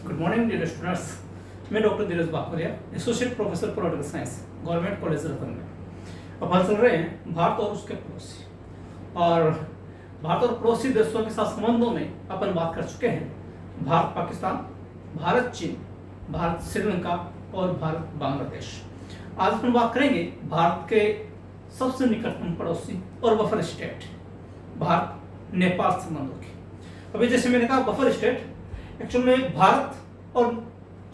Good morning dear students. मैं doctor Dheeraj Bakhariya, associate professor political science, government college Ratan में। अब बात चल रहे हैं भारत और उसके पड़ोसी, और भारत और पड़ोसी देशों के साथ संबंधों में अपन बात कर चुके हैं। भारत पाकिस्तान, भारत चीन, भारत श्रीलंका और भारत बांग्लादेश। आज अपन बात करेंगे भारत के सबसे निकटतम पड़ोसी और बफर स्टेट भारत नेपाल संबंधों की। अभी जैसे मैंने कहा बफर स्टेट, एक्चुअल में भारत और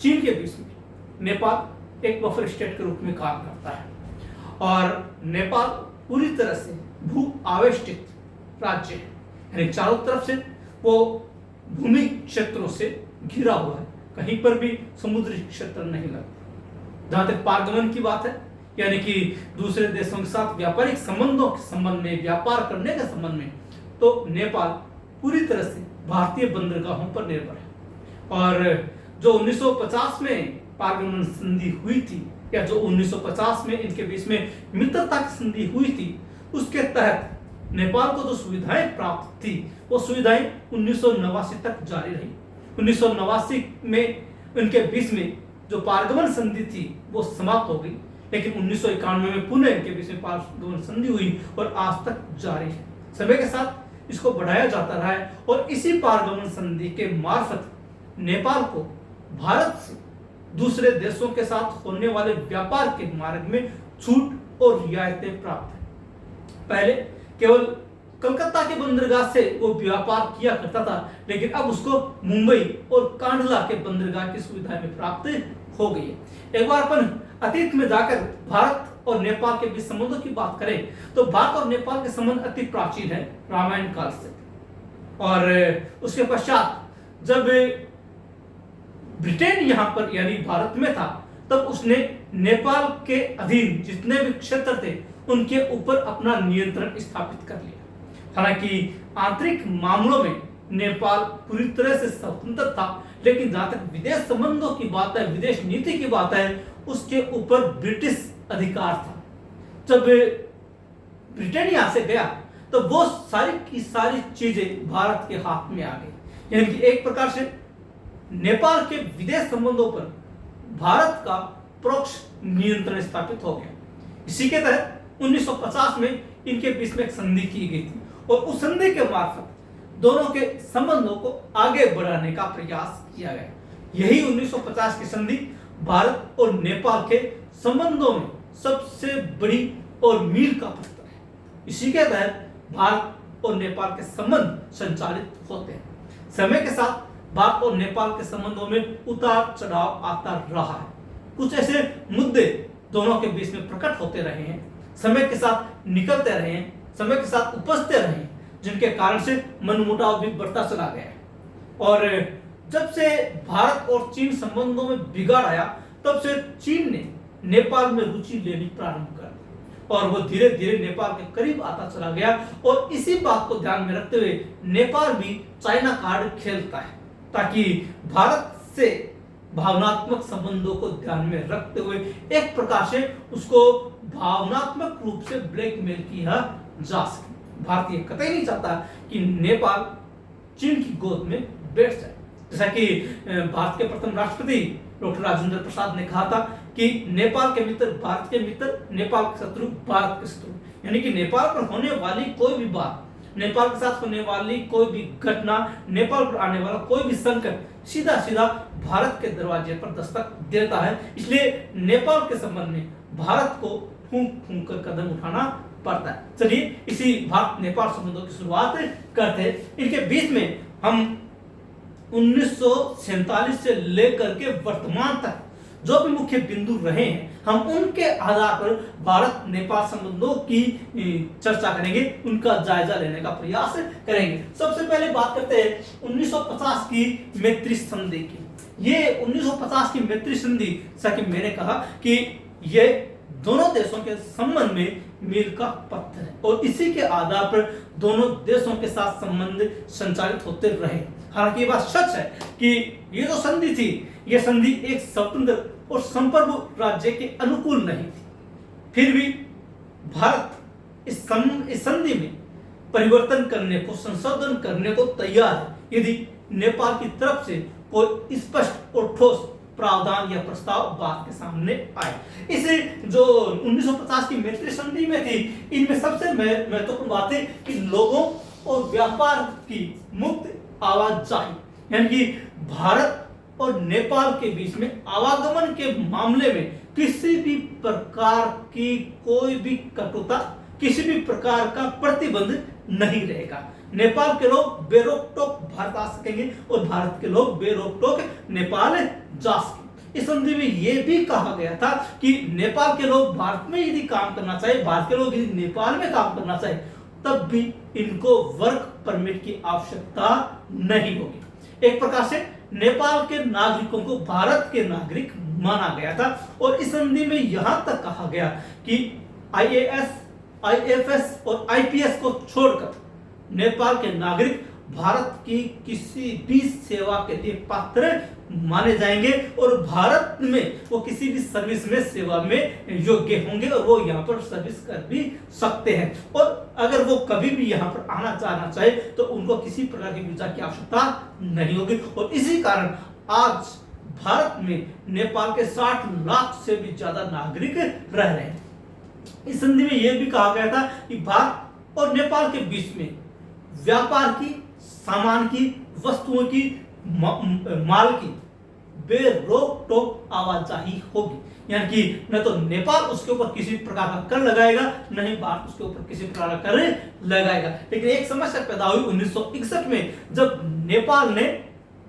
चीन के बीच में नेपाल एक बफर स्टेट के रूप में काम करता है, और नेपाल पूरी तरह से भू आवेष्टित राज्य है, यानी चारों तरफ से वो भूमि क्षेत्रों से घिरा हुआ है, कहीं पर भी समुद्री क्षेत्र नहीं लगता। जहां तक पारगमन की बात है, यानी कि दूसरे देशों के साथ व्यापारिक संबंधों के संबंध में, व्यापार करने के संबंध में, तो नेपाल पूरी तरह से भारतीय बंदरगाहों पर निर्भर है। और जो 1950 में पारगमन संधि हुई थी, या जो 1950 में इनके बीच में मित्रता की संधि हुई थी, उसके तहत नेपाल को जो सुविधाएं प्राप्त थी, वो सुविधाएं 1989 तक जारी रही। 1989 में इनके बीच में जो पारगमन संधि थी वो समाप्त हो गई, लेकिन 1991 में पुनः इनके बीच में पारगमन संधि हुई और आज तक जारी है। समय के साथ इसको बढ़ाया जाता रहा है, और इसी पारगमन संधि के मार्फत नेपाल को भारत से दूसरे देशों के साथ होने वाले व्यापार के मार्ग में छूट और रियायतें प्राप्त है। पहले केवल कलकत्ता के बंदरगाह से वो व्यापार किया करता था, लेकिन अब उसको मुंबई और कांडला के बंदरगाह की सुविधाएं भी प्राप्त हो गई है। एक बार अपन अतीत में जाकर भारत और नेपाल के बीच संबंधों की बात करें, तो भारत और नेपाल के संबंध अति प्राचीन है, रामायण काल से। और उसके पश्चात जब ब्रिटेन यहाँ पर यानी भारत में था, तब उसने नेपाल के अधीन जितने भी क्षेत्र थे उनके ऊपर अपना नियंत्रण स्थापित कर लिया। हालांकि आंतरिक मामलों में नेपाल पूरी तरह से स्वतंत्र था, लेकिन जहां तक विदेश संबंधों की बात है, विदेश नीति की बात है, उसके ऊपर ब्रिटिश अधिकार था। जब ब्रिटेन यहां से गया तो वो सारी की सारी चीजें भारत के हाथ में आ गई, यानी कि एक प्रकार से नेपाल के विदेश संबंधों पर भारत का परोक्ष नियंत्रण स्थापित हो गया। इसी के तहत 1950 में इनके बीच में एक संधि की गई थी, और उस संधि के मार्फत दोनों के संबंधों को आगे बढ़ाने का प्रयास किया गया। यही 1950 की संधि भारत और नेपाल के संबंधों में सबसे बड़ी और मील का पत्थर है। इसी के तहत भारत और नेपाल के संबंध संचालित होते हैं। समय के साथ भारत और नेपाल के संबंधों में उतार चढ़ाव आता रहा है। कुछ ऐसे मुद्दे दोनों के बीच में प्रकट होते रहे हैं, समय के साथ निकलते रहे हैं, समय के साथ उपजते रहे हैं, जिनके कारण से मनमुटाव भी बढ़ता चला गया है। और जब से भारत और चीन संबंधों में बिगाड़ आया, तब से चीन ने नेपाल में रुचि लेनी प्रारंभ कर दी, और वो धीरे धीरे नेपाल के करीब आता चला गया। और इसी बात को ध्यान में रखते हुए नेपाल भी चाइना कार्ड खेलता है, ताकि भारत से भावनात्मक संबंधों को ध्यान में रखते हुए एक प्रकार से उसको भावनात्मक रूप से ब्लैकमेल किया जा सके। भारतीय कतई नहीं चाहता कि नेपाल चीन की गोद में बैठ जाए। जैसा कि भारत के प्रथम राष्ट्रपति डॉक्टर राजेंद्र प्रसाद ने कहा था कि नेपाल के मित्र भारत के मित्र, नेपाल के शत्रु भारत के शत्रु, यानी कि नेपाल पर होने वाली कोई भी बात, नेपाल के साथ होने वाली कोई भी घटना, नेपाल पर आने वाला कोई भी संकट सीधा सीधा भारत के दरवाजे पर दस्तक देता है। इसलिए नेपाल के संबंध में भारत को फूंक फूंक कर कदम उठाना पड़ता है। चलिए इसी भारत नेपाल संबंधों की शुरुआत करते हैं। इनके बीच में हम 1947 से लेकर के वर्तमान तक जो भी मुख्य बिंदु रहे हैं, हम उनके आधार पर भारत नेपाल संबंधों की चर्चा करेंगे, उनका जायजा लेने का प्रयास करेंगे। सबसे पहले बात करते हैं 1950 की मैत्री संधि की। ये 1950 की मैत्री संधि, जैसा कि मैंने कहा कि ये दोनों देशों के संबंध में मील का पत्थर है, और इसी के आधार पर दोनों देशों के साथ संबंध संचालित होते रहे। हालांकि ये बात सच है कि ये जो संधि थी, ये संधि एक स्वतंत्र और संप्रभु राज्य के अनुकूल नहीं थी। फिर भी भारत इस संधि में परिवर्तन करने को, संशोधन करने को तैयार है, यदि नेपाल की तरफ से कोई स्पष्ट और ठोस प्रावधान या प्रस्ताव बात के सामने आए। इसे जो 1950 की मैत्री संधि में थी, इनमें सबसे महत्वपूर्ण बात है कि लोगों और व्यापार की मुक्त आवाजाही, यानी कि भारत और नेपाल के बीच में आवागमन के मामले में किसी भी प्रकार की कोई भी कटुता, किसी भी प्रकार का प्रतिबंध नहीं रहेगा। नेपाल के लोग बेरोक टोक भारत आ सकेंगे और भारत के लोग बेरोक टोक नेपाल जा सकेंगे। इस संधि में यह भी कहा गया था कि नेपाल के लोग भारत में यदि काम करना चाहे, भारत के लोग यदि नेपाल में काम करना चाहे, तब भी इनको वर्क परमिट की आवश्यकता नहीं होगी। एक प्रकार से नेपाल के नागरिकों को भारत के नागरिक माना गया था। और इस संधि में यहां तक कहा गया कि IAS, IFS और IPS को छोड़कर नेपाल के नागरिक भारत की किसी भी सेवा के लिए पात्र माने जाएंगे और भारत में वो किसी भी सर्विस में सेवा में योग्य होंगे और वो यहाँ पर सर्विस कर भी सकते हैं। और अगर वो कभी भी यहाँ पर आना जाना चाहे तो उनको किसी प्रकार की वीजा की आवश्यकता नहीं होगी। और इसी कारण आज भारत में नेपाल के 60 लाख से भी ज्यादा नागरिक रह रहे हैं। इस संधि में यह भी कहा गया था कि भारत और नेपाल के बीच में व्यापार की, सामान की, वस्तुओं की, माल की बेरोक टोक आवाजाही होगी। यानी कि न तो नेपाल उसके ऊपर किसी प्रकार का कर लगाएगा, न ही भारत उसके ऊपर किसी प्रकार का कर लगाएगा। लेकिन एक समस्या पैदा हुई 1961 में, जब नेपाल ने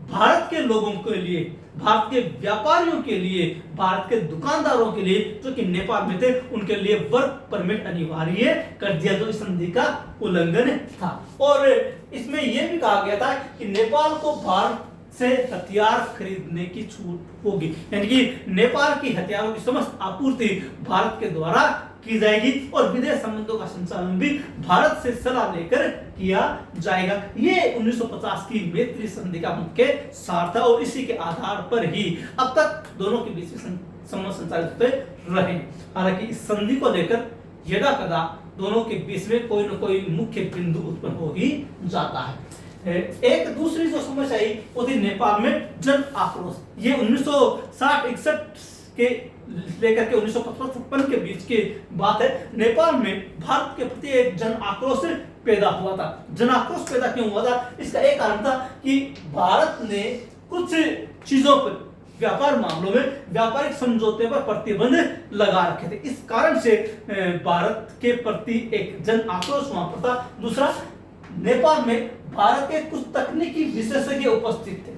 भारत के लोगों के लिए, भारत के व्यापारियों के लिए, भारत के दुकानदारों के लिए जो कि नेपाल में थे, उनके लिए वर्क परमिट अनिवार्य कर दिया, जो इस संधि का उल्लंघन था। और इसमें यह भी कहा गया था कि नेपाल को भारत से हथियार खरीदने की छूट होगी, यानी कि नेपाल की हथियारों की समस्त आपूर्ति भारत के द्वारा की जाएगी और विदेश संबंधों का संचालन भी भारत से सलाह लेकर किया जाएगा। ये 1950 की मैत्री संधि का मुख्य सार था और इसी के आधार पर ही अब तक दोनों के बीच संबंध संचालित होते रहे। हालांकि इस संधि को लेकर यदा कदा दोनों के बीच में कोई न कोई मुख्य बिंदु उत्पन्न हो ही जाता है। एक दूसरी जो समस्या आई वो थी नेपाल में जन आक्रोश। ये 1960-61 के लेकर के 1955 के बीच की बात है। नेपाल में भारत के प्रति एक जन आक्रोश पैदा हुआ था। जन आक्रोश पैदा क्यों हुआ था? इसका एक कारण था कि भारत ने कुछ चीजों पर, व्यापार मामलों में व्यापारिक समझौते पर प्रतिबंध लगा रखे थे। इस कारण से भारत के प्रति एक जन आक्रोश वहां पर था। दूसरा, नेपाल में भारत के कुछ तकनीकी विशेषज्ञ उपस्थित थे।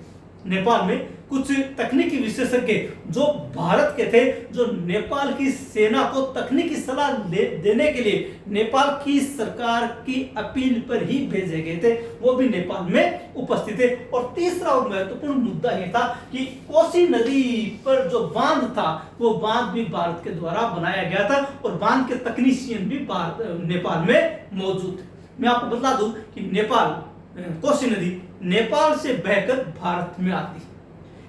नेपाल में कुछ तकनीकी विशेषज्ञ जो भारत के थे, जो नेपाल की सेना को तकनीकी सलाह देने के लिए नेपाल की सरकार की अपील पर ही भेजे गए थे, वो भी नेपाल में उपस्थित थे। और तीसरा और महत्वपूर्ण मुद्दा यह था कि कोसी नदी पर जो बांध था, वो बांध भी भारत के द्वारा बनाया गया था और बांध के तकनीशियन भी नेपाल में मौजूद थे। मैं आपको बता दूं कि नेपाल, कोसी नदी नेपाल से बहकर भारत में आती है।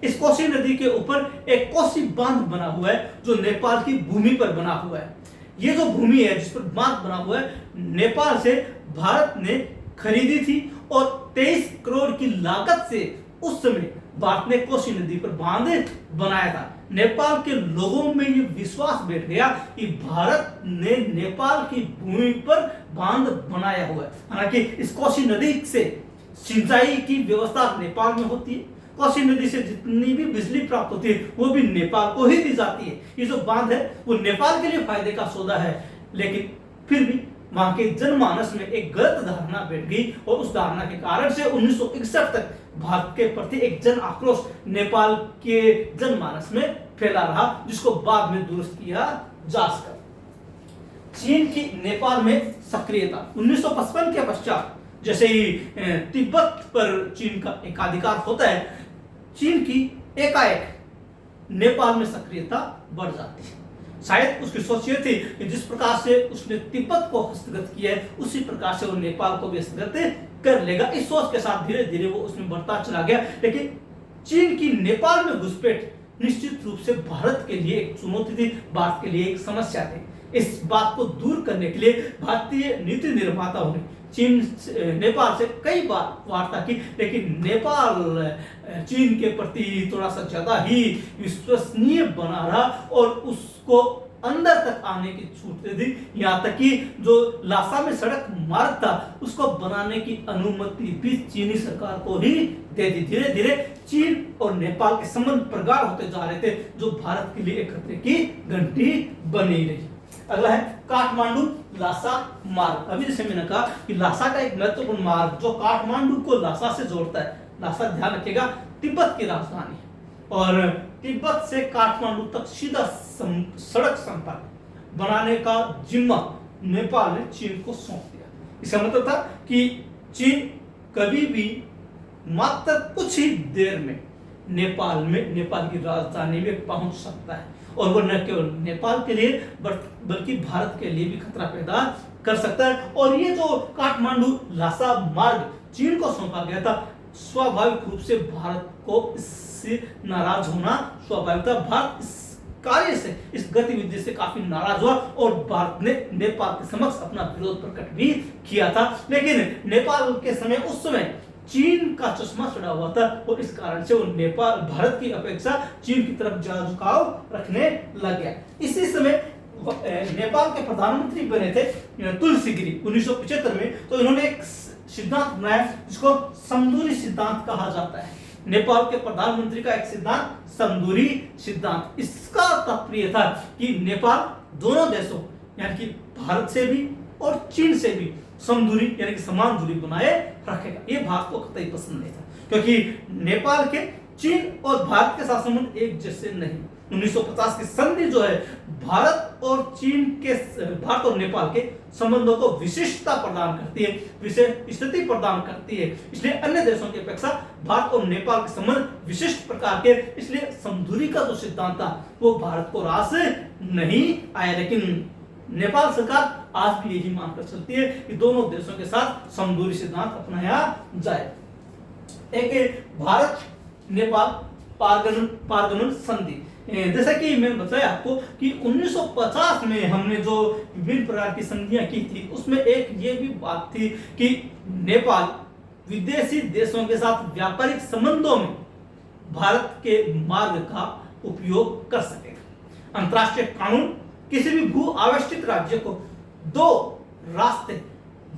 इस कोसी नदी के ऊपर एक कोसी बांध बना हुआ है जो नेपाल की भूमि पर बना हुआ है। ये जो भूमि है जिस पर बांध बना हुआ है, नेपाल से भारत ने खरीदी थी और 23 करोड़ की लागत से उस समय भारत ने कोसी नदी पर बांध बनाया था। नेपाल के लोगों में ये विश्वास बैठ गया कि भारत ने नेपाल की भूमि पर बांध बनाया हुआ है। हालांकि इस कोसी नदी से सिंचाई की व्यवस्था नेपाल में होती है, कोसी नदी से जितनी भी बिजली प्राप्त होती है वो भी नेपाल को ही दी जाती है। ये जो बांध है वो नेपाल के लिए फायदे का सौदा है, लेकिन फिर भी वहां के जनमानस में एक गलत धारणा बैठ गई और उस धारणा के कारण से 1961 तक भारत के प्रति एक जन आक्रोश नेपाल के जनमानस में फैला रहा, जिसको बाद में दुरुस्त किया जा सका। चीन की नेपाल में सक्रियता 1955 के पश्चात जैसे ही तिब्बत पर चीन का एकाधिकार होता है, चीन की एकाएक नेपाल में सक्रियता बढ़ जाती है। शायद उसकी सोच ये थी कि जिस प्रकार से उसने तिब्बत को हस्तगत किया है उसी प्रकार से वो नेपाल को भी हस्तगत कर लेगा। इस सोच के साथ धीरे धीरे वो उसमें बढ़ता चला गया। लेकिन चीन की नेपाल में घुसपैठ निश्चित रूप से भारत के लिए एक चुनौती थी, भारत के लिए एक समस्या थी। इस बात को दूर करने के लिए भारतीय नीति निर्माताओं ने नेपाल से कई बार वार्ता की, लेकिन नेपाल चीन के प्रति थोड़ा सा ज्यादा ही विश्वसनीय बना रहा और उसको अंदर तक आने की छूट दे दी। यहाँ तक कि जो लासा में सड़क मार्ग था उसको बनाने की अनुमति भी चीनी सरकार को ही दे दी। धीरे धीरे चीन और नेपाल के संबंध प्रगाढ़ होते जा रहे थे, जो भारत के लिए एक खतरे की घंटी बनी रही। अगला है काठमांडू लासा मार्ग। अभी जैसे मैंने कहा कि लासा का एक महत्वपूर्ण मार्ग जो काठमांडू को लासा से जोड़ता है। लासा ध्यान रखिएगा तिब्बत की राजधानी और तिब्बत से काठमांडू तक सीधा सड़क संपर्क बनाने का जिम्मा नेपाल ने चीन को सौंप दिया। इसका मतलब था कि चीन कभी भी मात्र कुछ ही देर में नेपाल की राजधानी में पहुंच सकता है और वो न केवल नेपाल के लिए बल्कि भारत के लिए भी खतरा पैदा कर सकता है। और ये जो काठमांडू लासा मार्ग चीन को सौंपा गया था, स्वाभाविक रूप से भारत को इससे नाराज होना स्वाभाविक था। भारत इस कार्य से, इस गतिविधि से काफी नाराज हुआ और भारत ने नेपाल के समक्ष अपना विरोध प्रकट भी किया था। लेकिन नेपाल के उस समय चीन का चश्मा चढ़ा हुआ था और इस कारण से वो भारत की अपेक्षा चीन की तरफ ज्यादा झुकाव रखने लग गया। इसी समय नेपाल के प्रधानमंत्री बने थे तुलसीगिरी 1975 में। तो इन्होंने एक सिद्धांत बनाया जिसको समदूरी सिद्धांत कहा जाता है। नेपाल के प्रधानमंत्री का एक सिद्धांत समदूरी सिद्धांत। इसका तात्पर्य था कि नेपाल दोनों देशों यानी कि भारत से भी और चीन से भी समदूरी यानी कि समान दूरी बनाए रखेगा। ये भारत को कतई पसंद नहीं था, क्योंकि नेपाल के चीन और भारत के साथ संबंध एक जैसे नहीं। 1950 की संधि जो है भारत और नेपाल के संबंधों को विशिष्टता प्रदान करती है, विशेष स्थिति प्रदान करती है। इसलिए अन्य देशों की अपेक्षा भारत और नेपाल के संबंध विशिष्ट प्रकार के, इसलिए समदूरी का जो सिद्धांत था वो भारत को रास नहीं आया। लेकिन नेपाल सरकार आज भी यही मानकर चलती है कि दोनों देशों के साथ समदूरी सिद्धांत अपनाया जाए। एक भारत नेपाल पारगमन संधि, जैसा कि मैंने बताया आपको कि 1950 में हमने जो विभिन्न प्रकार की संधियां की थी उसमें एक ये भी बात थी कि नेपाल विदेशी देशों के साथ व्यापारिक संबंधों में भारत के मार्ग का उपयोग कर सकेगा। अंतर्राष्ट्रीय कानून किसी भी भू आवेष्टित राज्य को 2 रास्ते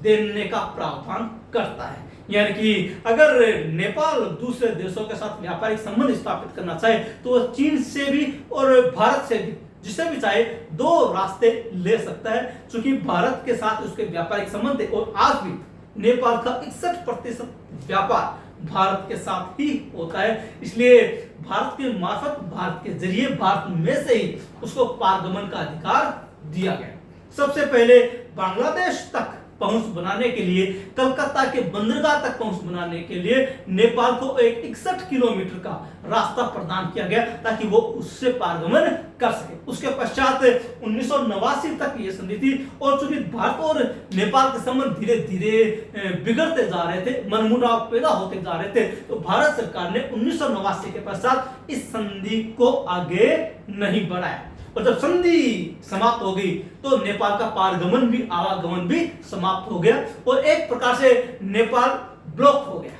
देने का प्रावधान करता है। यानी कि अगर नेपाल दूसरे देशों के साथ व्यापारिक संबंध स्थापित करना चाहे तो चीन से भी और भारत से भी, जिसे भी चाहे 2 रास्ते ले सकता है। क्योंकि भारत के साथ उसके व्यापारिक संबंध है और आज भी नेपाल का 61% व्यापार भारत के साथ ही होता है। इसलिए भारत के मार्फत, भारत के जरिए, भारत में से ही उसको पारगमन का अधिकार दिया गया। सबसे पहले बांग्लादेश तक पहुंच बनाने के लिए, कलकत्ता के बंदरगाह तक पहुंच बनाने के लिए नेपाल को एक 61 किलोमीटर का रास्ता प्रदान किया गया ताकि वो उससे पारगमन कर सके। उसके पश्चात 1989 तक ये संधि थी और चूंकि भारत और नेपाल के संबंध धीरे धीरे बिगड़ते जा रहे थे, मनमुटाव पैदा होते जा रहे थे, तो भारत सरकार ने 1989 के पश्चात इस संधि को आगे नहीं बढ़ाया। और जब संधि समाप्त हो गई तो नेपाल का पारगमन भी, आवागमन भी समाप्त हो गया और एक प्रकार से नेपाल ब्लॉक हो गया।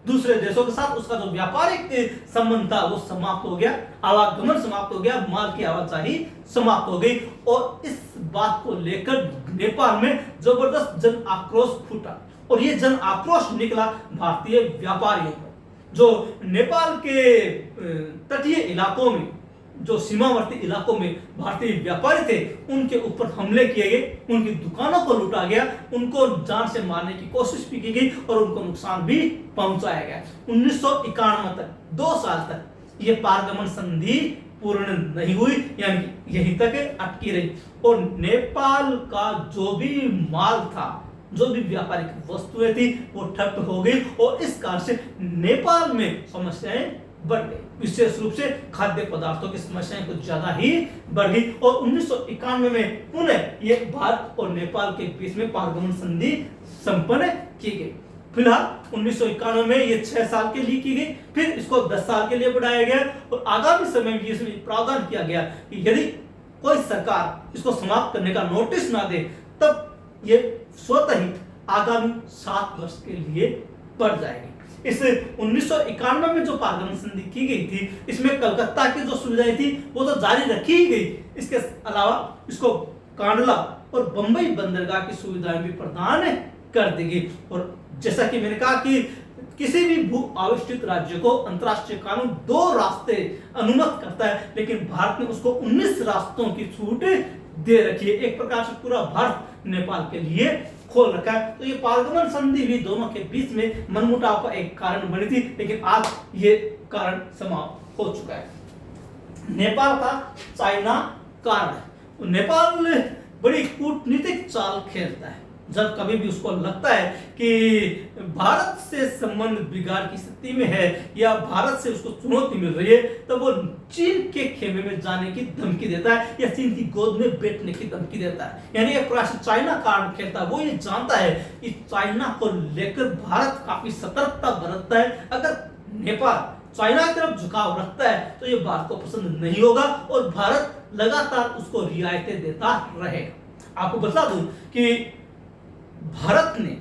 दूसरे देशों के साथ उसका जो व्यापारिक संबंध था वो समाप्त हो गया, आवागमन समाप्त हो गया, माल की आवाजाही समाप्त हो गई। और इस बात को लेकर नेपाल में जबरदस्त जन आक्रोश फूटा और ये जन आक्रोश निकला भारतीय व्यापारियों पर, जो नेपाल के तटीय इलाकों में, जो सीमावर्ती इलाकों में भारतीय व्यापारी थे, उनके ऊपर हमले किए गए, उनकी दुकानों को लूटा गया, उनको जान से मारने की कोशिश भी की गई और उनको नुकसान भी पहुंचाया गया। 1991 तक, 2 साल तक ये पारगमन संधि पूर्ण नहीं हुई, यानी यहीं तक अटकी रही और नेपाल का जो भी माल था, जो भी व्यापारिक वस्तुएं थी, वो ठप हो गई और इस कारण से नेपाल में समस्याएं बढ़ गई। विशेष रूप से खाद्य पदार्थों की समस्याएं कुछ ज्यादा ही बढ़ गई और 1991 में पुनः ये भारत और नेपाल के बीच में पारगमन संधि संपन्न की गई। फिलहाल 1991 में ये 6 साल के लिए की गई, फिर इसको 10 साल के लिए बढ़ाया गया और आगामी समय में इसमें प्रावधान किया गया कि यदि कोई सरकार इसको समाप्त करने का नोटिस ना दे तब ये स्वतः ही आगामी 7 वर्ष के लिए बढ़ जाएगी। इस 1991 में जो पारगमन संधि की गई थी, इसमें कलकत्ता की जो सुविधाएं थी वो तो जारी रखी ही गई, इसके अलावा इसको कांडला और बंबई बंदरगाह की सुविधाएं भी प्रदान कर दी गई। और जैसा कि मैंने कहा कि किसी भी भू आविष्टित राज्य को अंतर्राष्ट्रीय कानून 2 रास्ते अनुमत करता है, लेकिन भारत ने उसको 19 रास्तों की छूट दे रखी है। एक प्रकार से पूरा भारत नेपाल के लिए खोल रखा है। तो ये पारगमन संधि भी दोनों के बीच में मनमुटाव का एक कारण बनी थी, लेकिन आज ये कारण समाप्त हो चुका है। नेपाल का चाइना कार्ड। नेपाल बड़ी कूटनीतिक चाल खेलता है। जब कभी भी उसको लगता है कि भारत से संबंध बिगाड़ की स्थिति में है या भारत से उसको चुनौती मिल रही है, तब वो चीन के खेमे में जाने की धमकी देता है या चीन की गोद में बैठने की धमकी देता है। यानी एक प्रकार से चाइना कार्ड खेलता है। वो ये जानता है कि चाइना को लेकर भारत काफी सतर्कता बरतता है। अगर नेपाल चाइना की तरफ झुकाव रखता है तो ये भारत को पसंद नहीं होगा और भारत लगातार उसको रियायतें देता रहेगा। आपको बता दूं कि भारत ने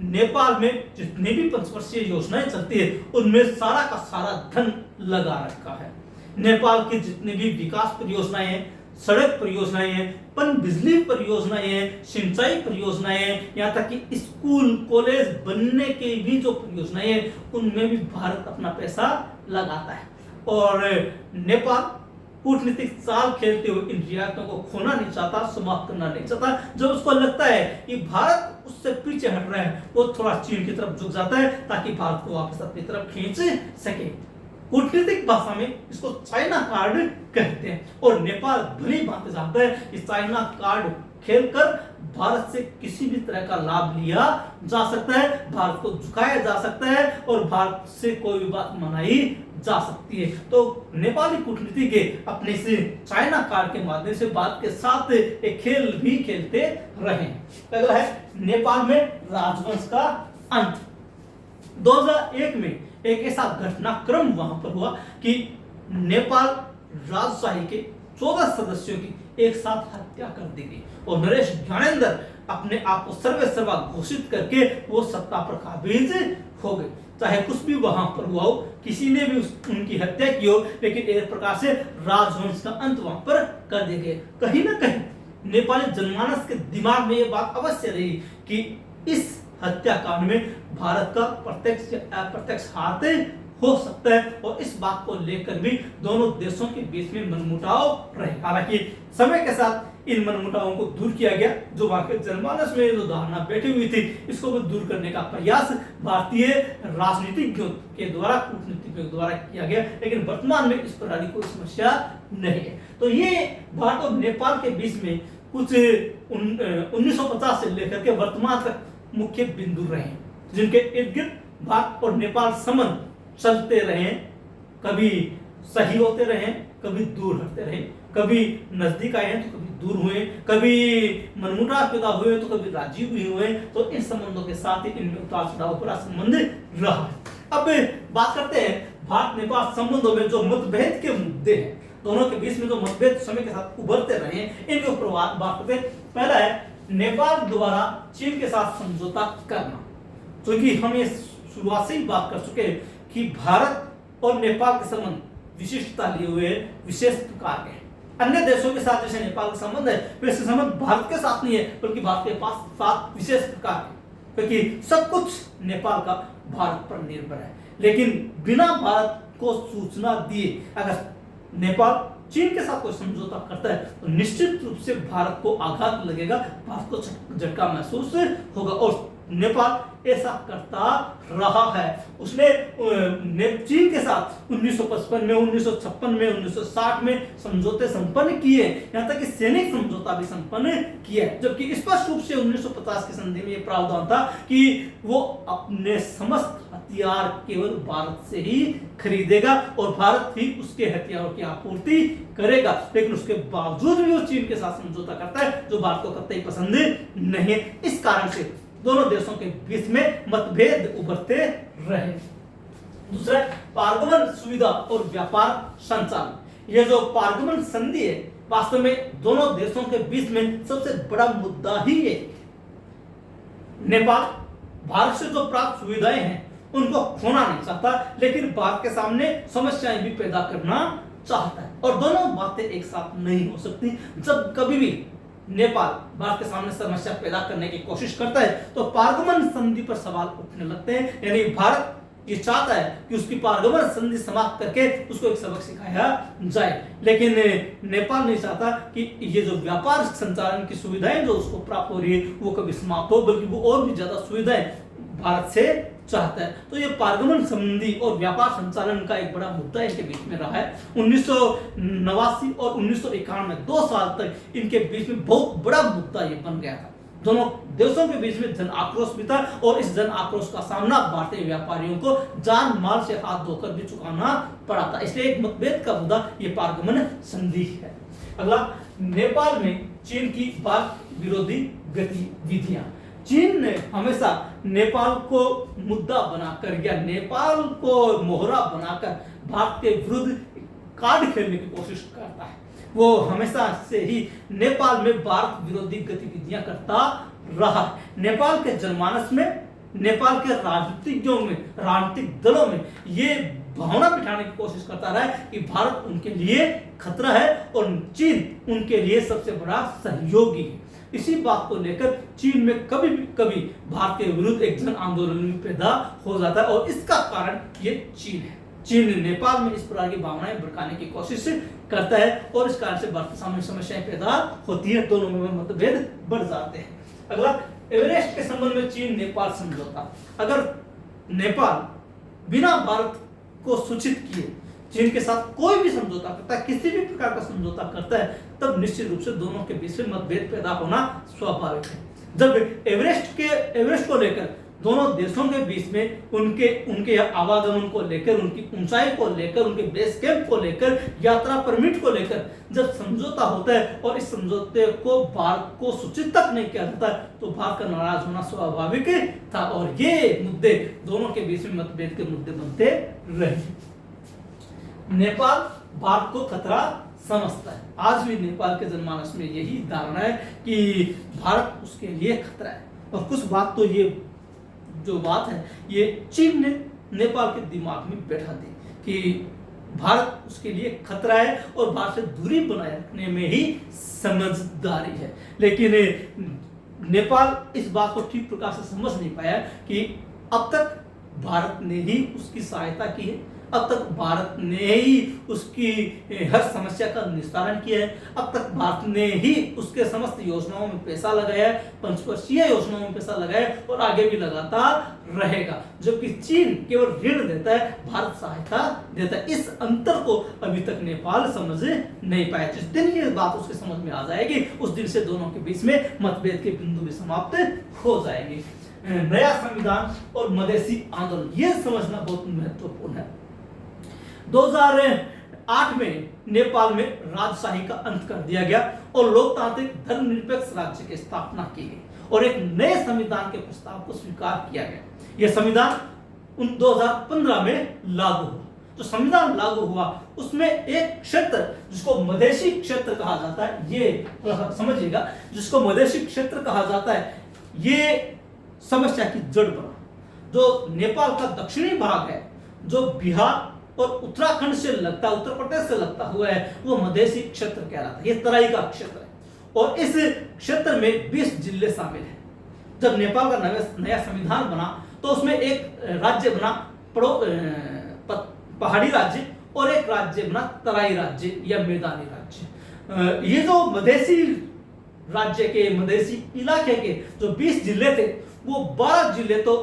नेपाल में जितनी भी पंचवर्षीय योजनाएं चलती है उनमें सारा का सारा धन लगा रखा है। नेपाल की जितनी भी विकास परियोजनाएं हैं, सड़क परियोजनाएं हैं, पनबिजली परियोजनाएं हैं, सिंचाई परियोजनाएं हैं, यहाँ तक कि स्कूल कॉलेज बनने की भी जो परियोजनाएं हैं उनमें भी भारत अपना पैसा लगाता है। और नेपाल कूटनीतिक चाल खेलते हुए इन रियायतों को खोना नहीं चाहता, समाप्त करना नहीं चाहता। जब उसको लगता है कि भारत उससे पीछे हट रहा है, वो थोड़ा चीन की तरफ झुक जाता है ताकि भारत को वापस अपनी तरफ खींच सके। कूटनीतिक भाषा में इसको चाइना कार्ड कहते हैं। और नेपाल भली भांति जानता है कि चाइना कार्ड खेलकर भारत से किसी भी तरह का लाभ लिया जा सकता है, भारत को झुकाया जा सकता है और भारत से कोई भी बात मनाई जा सकती है। तो नेपाली कूटनीति के अपने से चाइना कार्ड के माध्यम से भारत के साथ एक खेल भी खेलते रहे। अगला है नेपाल में राजवंश का अंत। 2001 में एक ऐसा घटनाक्रम वहां पर हुआ कि नेपाल राजशाही के 14 सदस्यों की एक साथ हत्या कर दी गई और नरेश ज्ञानेंद्र अपने आप को सर्वेसर्वा घोषित करके वो सत्ता पर काबिज हो गए। चाहे कुछ भी वहां पर हुआ हो, किसी ने भी उनकी हत्या की हो, लेकिन एक प्रकार से राजवंश का अंत वहां पर कर दिए गए। कहीं ना कहीं नेपाली जनमानस के दिमाग में ये बात अवश्य रही कि इस हत्याकांड में भारत का प्रत्यक्ष या अप्रत्यक्ष हाथ हो सकता है और इस बात को लेकर भी दोनों देशों के बीच में मनमुटाव रहे। हालांकि समय के साथ इन मनमुटावों को दूर किया गया। जो वहां के जनमानस में जो धारणा बैठी हुई थी, इसको भी दूर करने का प्रयास भारतीय राजनीतिज्ञों के द्वारा, कूटनीतिज्ञों के द्वारा किया गया, लेकिन वर्तमान में इस प्रणाली को समस्या नहीं है। तो ये भारत और नेपाल के बीच में कुछ 1950 से लेकर के वर्तमान तक मुख्य बिंदु रहे, जिनके इर्द गिर्द भारत और नेपाल संबंध चलते रहे। कभी सही होते रहे, कभी दूर हटते रहे, कभी नजदीक आए हैं तो कभी दूर हुए, कभी मनमुटाव पैदा हुए तो कभी राजी भी हुए। तो इन संबंधों के साथ ही इनमें उतार चढ़ाव भरा संबंध रहा है। अब बात करते हैं भारत नेपाल संबंधों में जो मतभेद के मुद्दे हैं, दोनों के बीच में जो मतभेद समय के साथ उभरते रहे हैं, इनके ऊपर बात करते हैं। पहला है नेपाल द्वारा चीन के साथ समझौता करना। क्योंकि हम ये शुरुआत से ही बात कर चुके हैं कि भारत और नेपाल के संबंध विशिष्टता लिए हुए विशेष प्रकार के। अन्य देशों के साथ जैसे नेपाल का संबंध है, वैसे संबंध भारत के साथ नहीं है, बल्कि भारत के पास साथ विशेष प्रकार के, क्योंकि सब कुछ नेपाल का भारत पर निर्भर है। लेकिन बिना भारत को सूचना दिए अगर नेपाल चीन के साथ कोई समझौता करता है तो निश्चित रूप से भारत को आघात लगेगा, भारत को झटका महसूस होगा। और नेपाल ऐसा करता रहा है। उसने चीन के साथ 1955 में, 1956 में, 1960 में समझौते संपन्न किए, यहाँ तक कि सैनिक समझौता भी संपन्न किया, जबकि स्पष्ट रूप से 1950 की संधि में यह प्रावधान था कि वो अपने समस्त हथियार केवल भारत से ही खरीदेगा और भारत ही उसके हथियारों की आपूर्ति करेगा। लेकिन उसके बावजूद भी वो चीन के साथ समझौता करता है, जो भारत को कतई पसंद नहीं है। इस कारण से दोनों देशों के बीच में मतभेद उभरते रहे। दूसरा, पारगमन सुविधा और व्यापार संचालन। यह जो पारगमन संधि है, वास्तव में दोनों देशों के बीच में सबसे बड़ा मुद्दा ही है। नेपाल भारत से जो प्राप्त सुविधाएं हैं उनको खोना नहीं चाहता, लेकिन भारत के सामने समस्याएं भी पैदा करना चाहता है, और दोनों बातें एक साथ नहीं हो सकती। जब कभी भी नेपाल भारत के सामने समस्या पैदा करने की कोशिश करता है तो पारगमन संधि पर सवाल उठने लगते हैं। यानी भारत ये चाहता है कि उसकी पारगमन संधि समाप्त करके उसको एक सबक सिखाया जाए, लेकिन नेपाल नहीं चाहता कि ये जो व्यापार संचालन की सुविधाएं जो उसको प्राप्त हो रही है वो कभी समाप्त हो, बल्कि वो और भी ज्यादा सुविधाएं भारत से चाहता है। तो ये पारगमन संधि और व्यापार संचालन का एक बड़ा मुद्दा इनके बीच में रहा है। 1989 और 1991 2 साल तक इनके बीच में बहुत बड़ा मुद्दा ये बन गया था। दोनों देशों के बीच में जन आक्रोश भी था, और इस जन आक्रोश का सामना भारतीय व्यापारियों को जान माल से हाथ धोकर भी चुकाना पड़ा था। इसलिए एक मतभेद का मुद्दा ये पारगमन संधि है। अगला, नेपाल में चीन की बाघ विरोधी गतिविधियां। चीन ने हमेशा नेपाल को मुद्दा बनाकर या नेपाल को मोहरा बनाकर भारत के विरुद्ध कार्ड खेलने की कोशिश करता है। वो हमेशा से ही नेपाल में भारत विरोधी गतिविधियां करता रहा है। नेपाल के जनमानस में, नेपाल के राजनीतिज्ञों में, राजनीतिक दलों में ये भावना बिठाने की कोशिश करता रहा है कि भारत उनके लिए खतरा है और चीन उनके लिए सबसे बड़ा सहयोगी है। इसी बात को लेकर चीन में कभी भारत के विरुद्ध एक जन आंदोलन पैदा हो जाता है, और इसका कारण ये चीन है। चीन नेपाल में इस प्रकार की भावनाएं भड़काने की कोशिश करता है, और इस कारण से भारत के सामने समस्याएं पैदा होती है, दोनों में मतभेद बढ़ जाते हैं। अगला, एवरेस्ट के संबंध में चीन नेपाल समझौता। अगर नेपाल बिना भारत को सूचित किए चीन के साथ कोई भी समझौता करता है, किसी भी प्रकार का समझौता करता है, तब निश्चित रूप से दोनों के बीच में मतभेद पैदा होना स्वाभाविक है। जब एवरेस्ट को लेकर दोनों देशों के बीच में उनके आवागमन को लेकर, उनकी ऊंचाई को लेकर, उनके बेस कैंप को लेकर, यात्रा परमिट को लेकर जब समझौता होता है और इस समझौते को भारत को सूचित तक नहीं किया जाता, तो भारत का नाराज होना स्वाभाविक था, और ये मुद्दे दोनों के बीच में मतभेद के मुद्दे बनते रहे। नेपाल भारत को खतरा समझता है। आज भी नेपाल के जनमानस में यही धारणा है कि भारत उसके लिए खतरा है, और कुछ बात तो ये जो बात है ये चीन ने नेपाल के दिमाग में बैठा दी कि भारत उसके लिए खतरा है और भारत से दूरी बनाए रखने में ही समझदारी है। लेकिन नेपाल इस बात को ठीक प्रकार से समझ नहीं पाया कि अब तक भारत ने ही उसकी सहायता की है, अब तक भारत ने ही उसकी हर समस्या का निस्तारण किया है, अब तक भारत ने ही उसके समस्त योजनाओं में पैसा लगाया है, पंचवर्षीय योजनाओं में पैसा लगाया है, और आगे भी लगातार रहेगा। जबकि चीन केवल ऋण देता है, भारत सहायता देता है। इस अंतर को अभी तक नेपाल समझ नहीं पाया। जिस दिन ये बात उसके समझ में आ जाएगी, उस दिन से दोनों के बीच में मतभेद के बिंदु भी समाप्त हो जाएंगे। नया संविधान और मधेसी आंदोलन, ये समझना बहुत महत्वपूर्ण है। 2008 में नेपाल में राजशाही का अंत कर दिया गया और लोकतांत्रिक धर्मनिरपेक्ष राज्य की स्थापना की गई, और एक नए संविधान के प्रस्ताव को स्वीकार किया गया। यह संविधान 2015 में लागू हुआ। जो संविधान लागू हुआ उसमें एक क्षेत्र जिसको मधेसी क्षेत्र कहा जाता है, ये समझिएगा, जिसको मधेसी क्षेत्र कहा जाता है, ये समस्या की जड़ बना। जो नेपाल का दक्षिणी भाग है, जो बिहार और उत्तराखंड से लगता, उत्तर प्रदेश से लगता हुआ है, वो मधेसी क्षेत्र कहलाता है। ये तराई का क्षेत्र है, और इस क्षेत्र में 20 जिले शामिल हैं। जब नेपाल का नया संविधान बना तो उसमें एक राज्य बना पहाड़ी राज्य, और एक राज्य बना तराई राज्य या मैदानी राज्य। ये जो मधेसी राज्य के, मधेसी इलाके के जो 20 जिले थे, वो 12 जिले तो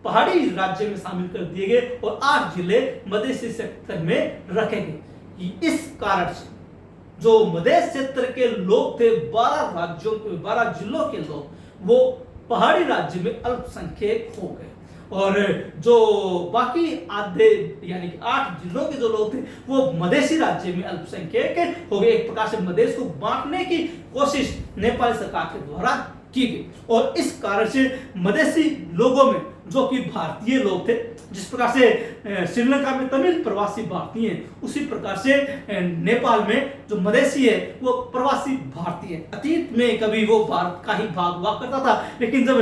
पहाड़ी राज्य में शामिल कर दिए गए और 8 जिले मधेसी सेक्टर में रखे गए। इस कारण से जो मधेश क्षेत्र के लोग थे, 12 जिलों के लोग, वो पहाड़ी राज्य में अल्पसंख्यक हो गए, और जो बाकी आधे यानी कि 8 जिलों के जो लोग थे वो मधेसी राज्य में अल्पसंख्यक हो गए। एक प्रकार से मधेश को बांटने की कोशिश नेपाली सरकार के द्वारा की गई, और इस कारण से मधेसी लोगों में जो कि भारतीय लोग थे। जिस प्रकार से श्रीलंका में तमिल प्रवासी भारतीय हैं, उसी प्रकार से नेपाल में जो मधेसी है वो प्रवासी भारतीय है। अतीत में कभी वो भारत का ही भाग हुआ करता था, लेकिन जब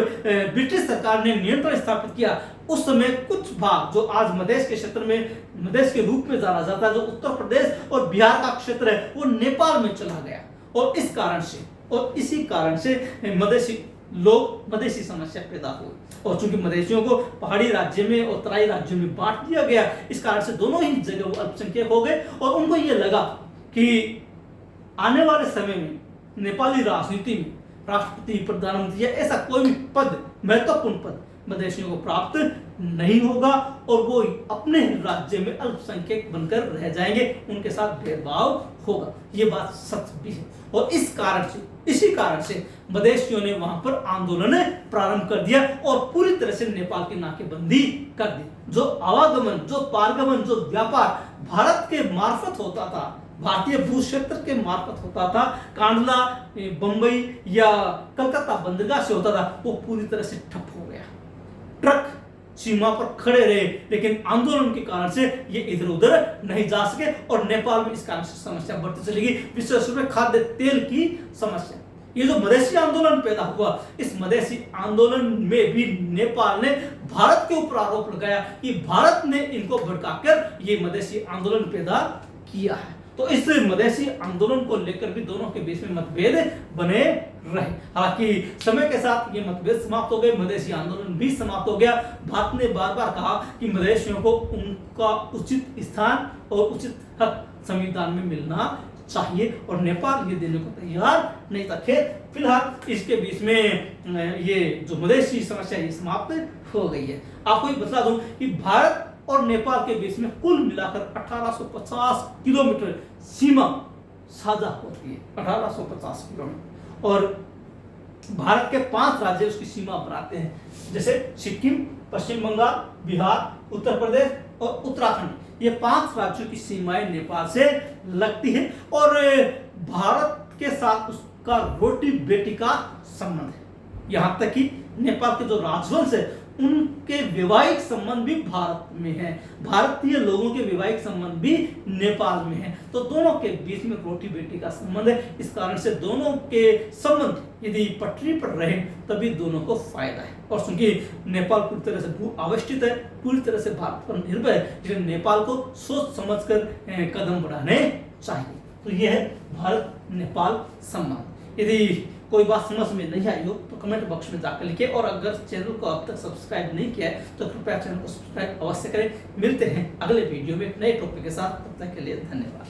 ब्रिटिश सरकार ने नियंत्रण स्थापित किया उस समय कुछ भाग जो आज मधेश के क्षेत्र में मधेश के रूप में जाना जाता है, जो उत्तर प्रदेश और बिहार का क्षेत्र है, वो नेपाल में चला गया। और इस कारण से और इसी कारण से मधेसी समस्या पैदा हुई। और चूंकि मधेसियों को पहाड़ी राज्य में और तराई राज्यों में बांट दिया गया, इस कारण से दोनों ही जगह वो अल्पसंख्यक हो गए। और उनको ये लगा कि आने वाले समय में नेपाली राजनीति में राष्ट्रपति, प्रधानमंत्री या ऐसा कोई भी पद, महत्वपूर्ण पद मधेसियों को प्राप्त नहीं होगा और वो अपने राज्य में अल्पसंख्यक बनकर रह जाएंगे, उनके साथ भेदभाव होगा। ये बात सच भी है। और इसी कारण से मधेसियों ने वहां पर आंदोलन प्रारंभ कर दिया और पूरी तरह से नेपाल की नाकेबंदी कर दी। जो आवागमन, जो पारगमन, जो व्यापार भारत के मार्फत होता था, भारतीय भू क्षेत्र के मार्फत होता था, कांडला, बंबई या कलकत्ता बंदरगाह से होता था, वो पूरी तरह से ठप हो गया। ट्रक सीमा पर खड़े रहे, लेकिन आंदोलन के कारण से ये इधर उधर नहीं जा सके और नेपाल में इस कारण से समस्या बढ़ती चली गई। विशेष रूप में खाद्य तेल की समस्या। ये जो मधेसी आंदोलन पैदा हुआ, इस मधेसी आंदोलन में भी नेपाल ने भारत के ऊपर आरोप लगाया कि भारत ने इनको भड़काकर ये मधेसी आंदोलन पैदा किया है। तो इस मधेसी आंदोलन को लेकर भी दोनों के बीच में मतभेद बने रहे। हालांकि समय के साथ ये मतभेद समाप्त हो गए, मधेसी आंदोलन भी समाप्त हो गया। भारत ने बार बार कहा कि मधेसियों को उनका उचित स्थान और उचित हक संविधान में मिलना चाहिए और नेपाल ये देने को तैयार नहीं था। खैर फिलहाल इसके बीच में ये जो मधेसी समस्या ये समाप्त हो गई है। आपको ये बता दूं कि भारत और नेपाल के बीच में कुल मिलाकर 1850 किलोमीटर सीमा साझा होती है। 1850 किलोमीटर। और भारत के 5 राज्य उसकी सीमा बनाते हैं, जैसे सिक्किम, पश्चिम बंगाल, बिहार, उत्तर प्रदेश और उत्तराखंड। ये 5 राज्यों की सीमाएं नेपाल से लगती है और भारत के साथ उसका रोटी बेटी का संबंध है। यहाँ तक कि नेपाल के जो राजवंश है उनके वैवाहिक संबंध भी भारत में है, भारतीय लोगों के वैवाहिक संबंध भी नेपाल में है। तो दोनों के बीच में रोटी बेटी का संबंध है। इस कारण से दोनों के संबंध यदि पटरी पर रहे तभी दोनों को फायदा है। और चूंकि नेपाल पूरी तरह से भू आविष्टित है, पूरी तरह से भारत पर निर्भर है, इसलिए नेपाल को सोच समझकर कदम बढ़ाने चाहिए। तो यह है भारत नेपाल संबंध। यदि कोई बात समझ में नहीं आई हो तो कमेंट बॉक्स में जाकर लिखिए और अगर चैनल को अब तक सब्सक्राइब नहीं किया है तो कृपया चैनल को सब्सक्राइब अवश्य करें। मिलते हैं अगले वीडियो में एक नए टॉपिक के साथ। तब तक के लिए धन्यवाद।